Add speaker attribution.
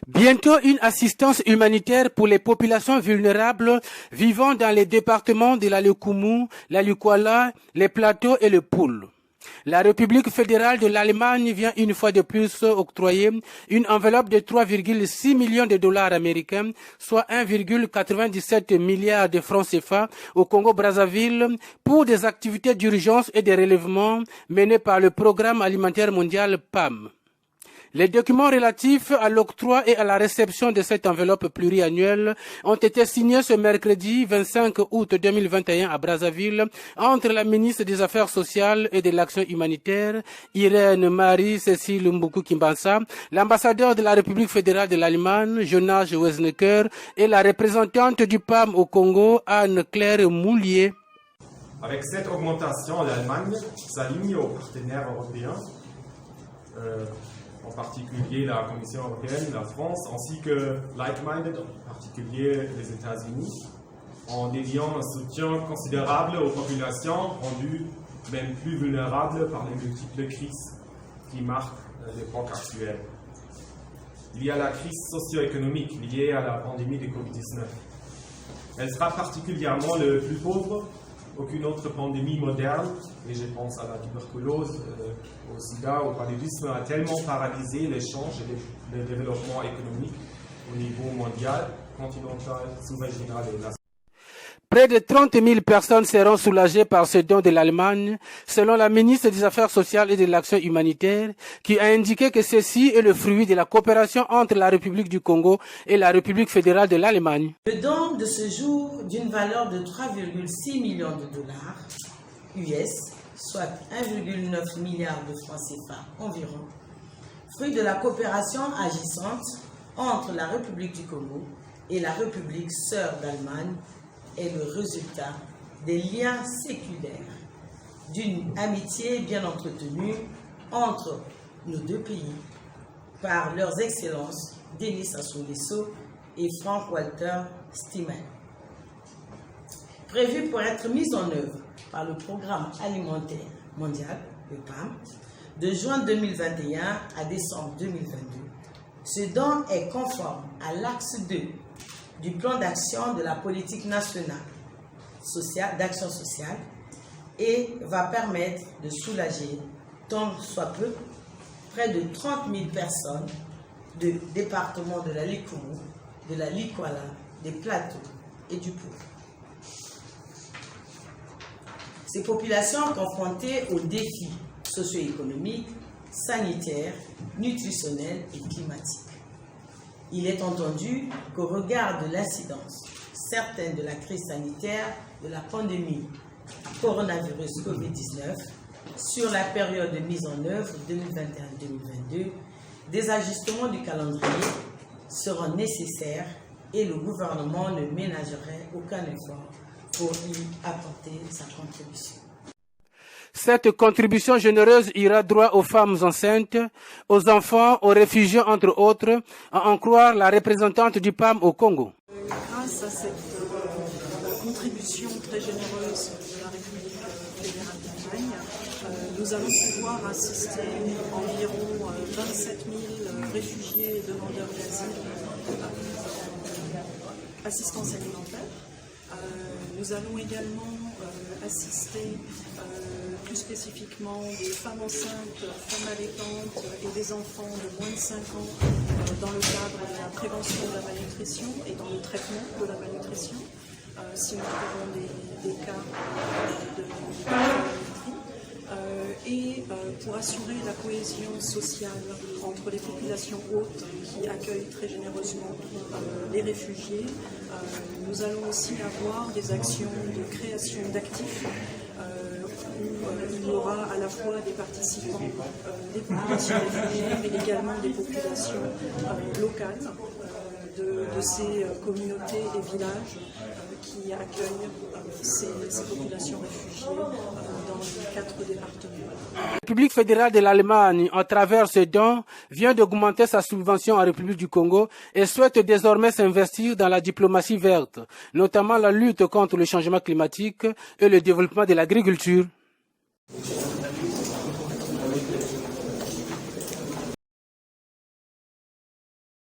Speaker 1: Bientôt une assistance humanitaire pour les populations vulnérables vivant dans les départements de la Likoumou, la Likwala, les Plateaux et le Poul. La République fédérale de l'Allemagne vient une fois de plus octroyer une enveloppe de 3,6 millions de dollars américains, soit 1,97 milliard de francs CFA au Congo-Brazzaville pour des activités d'urgence et de relèvement menées par le Programme alimentaire mondial PAM. Les documents relatifs à l'octroi et à la réception de cette enveloppe pluriannuelle ont été signés ce mercredi 25 août 2021 à Brazzaville entre la ministre des Affaires sociales et de l'Action humanitaire, Irène Marie-Cécile Mboukou-Kimbansa, l'ambassadeur de la République fédérale de l'Allemagne, Jonas Wesnecker, et la représentante du PAM au Congo, Anne-Claire Moulier.
Speaker 2: Avec cette augmentation, l'Allemagne s'aligne aux partenaires européens, en particulier la Commission européenne, la France, ainsi que like-minded, en particulier les États-Unis, en dédiant un soutien considérable aux populations rendues même plus vulnérables par les multiples crises qui marquent l'époque actuelle. Il y a la crise socio-économique liée à la pandémie de Covid-19. Elle sera particulièrement le plus pauvre. Aucune autre pandémie moderne, et je pense à la tuberculose, au sida, au paludisme, a tellement paralysé l'échange et le développement économique au niveau mondial, continental, sous-régional et national.
Speaker 1: Près de 30 000 personnes seront soulagées par ce don de l'Allemagne, selon la ministre des Affaires sociales et de l'Action humanitaire, qui a indiqué que ceci est le fruit de la coopération entre la République du Congo et la République fédérale de l'Allemagne.
Speaker 3: Le don de ce jour d'une valeur de 3,6 millions de dollars US, soit 1,9 milliard de francs CFA environ, fruit de la coopération agissante entre la République du Congo et la République sœur d'Allemagne, est le résultat des liens séculaires, d'une amitié bien entretenue entre nos deux pays par leurs excellences Denis Sassou Nguesso et Frank-Walter Steinmeier. Prévu pour être mis en œuvre par le Programme alimentaire mondial, le PAM, de juin 2021 à décembre 2022, ce don est conforme à l'axe 2 du plan d'action de la politique nationale d'action sociale et va permettre de soulager, tant soit peu, près de 30 000 personnes de départements de la Likoumou, de la Likwala, des Plateaux et du Poul. Ces populations confrontées aux défis socio-économiques, sanitaires, nutritionnels et climatiques. Il est entendu qu'au regard de l'incidence certaine de la crise sanitaire de la pandémie coronavirus Covid-19 sur la période de mise en œuvre 2021-2022, des ajustements du calendrier seront nécessaires et le gouvernement ne ménagerait aucun effort pour y apporter sa contribution.
Speaker 1: Cette contribution généreuse ira droit aux femmes enceintes, aux enfants, aux réfugiés, entre autres, à en croire la représentante du PAM au Congo.
Speaker 4: Grâce à cette contribution très généreuse de la République fédérale d'Allemagne, nous allons pouvoir assister environ 27 000 réfugiés et demandeurs d'asile à assistance alimentaire. Nous allons également assister plus spécifiquement des femmes enceintes, femmes allaitantes et des enfants de moins de 5 ans dans le cadre de la prévention de la malnutrition et dans le traitement de la malnutrition, si nous trouvons des cas de malnutrition. Et pour assurer la cohésion sociale entre les populations hautes qui accueillent très généreusement les réfugiés, nous allons aussi avoir des actions de création d'actifs où il y aura à la fois des participants des populations réfugiées, mais également des populations locales de ces communautés et villages qui accueillent ces populations réfugiées dans les 4 départements.
Speaker 1: La République fédérale de l'Allemagne, à travers ce don, vient d'augmenter sa subvention en République du Congo et souhaite désormais s'investir dans la diplomatie verte, notamment la lutte contre le changement climatique et le développement de l'agriculture.